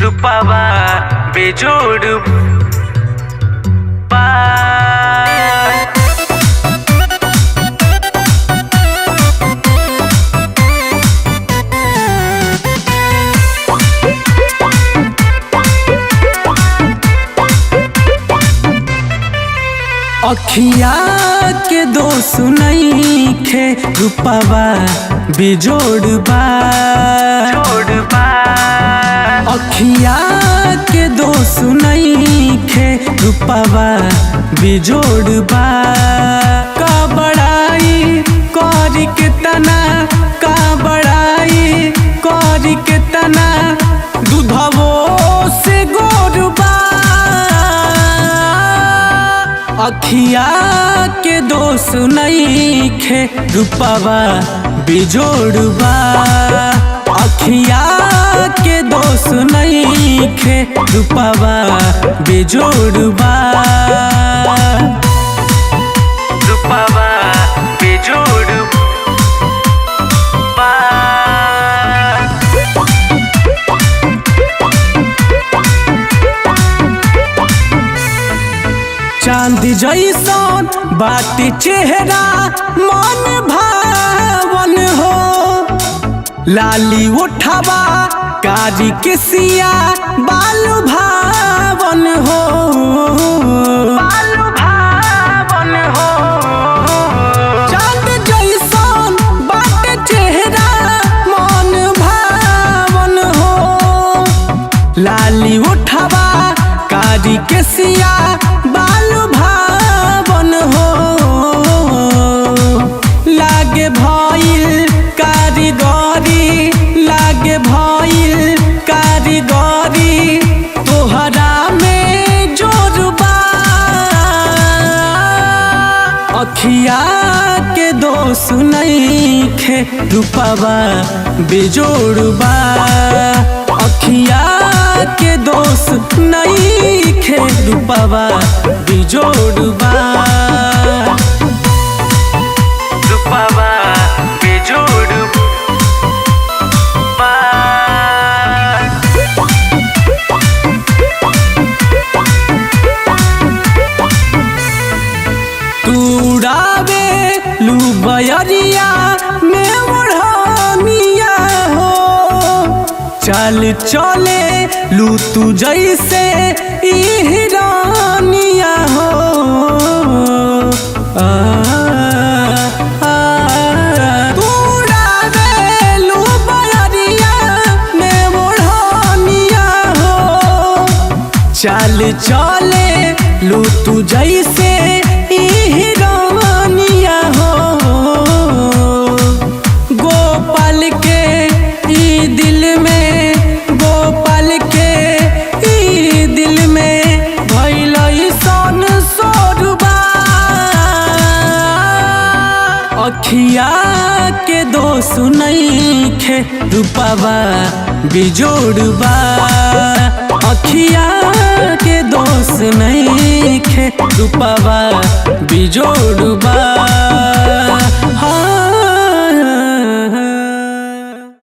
रूपवा बेजोड़ बा। अखिया के दोष नइखे रूपवा बेजोड़ बा। अखिया के दोष नइखे रूपवा बेजोड़ बा। का बड़ाई करी के तना, का बड़ाई करी के तना, दूधवो से गोड़ बा। अखिया के दोष नइखे रूपवा बेजोड़ बा। अखिया के दोष नइखे रूपवा बेजोड़ बा। रूपवा बेजोड़ बा। चांद जैसन बाटे चेहरा मन भावन हो। लाली उठावा कारी के सिया बालू भावन हो। बालू भावन हो। चांद जैसन बाटे चेहरा मन भावन हो। लाली उठावा कारी के सिया बालू भावन हो। लागे भइल कारीगरी, लागे भइल कारीगरी तोहरा में जोड़ बा। अखिया के दोष नइखे रूपवा बेजोड़ बा। अखिया के दोष नइखे रूपवा बेजोड़ बा। रूपवा बेजोड़ बा। तू उड़ावे लू बयरिया में ओढ़निया हो। चल चले लू तू जैसे ई हिरानिया हो। तू उड़ावे लू बयरिया में ओढ़निया हो। चल चले लू तू जैसे ई हिरानिया हो। गोपाल के ई दिल में, गोपाल के ई दिल में भइल सन सोरबा। अखिया के दोष नइखे रूपवा बेजोड़ बा। अखिया के दोष नइखे रूपवा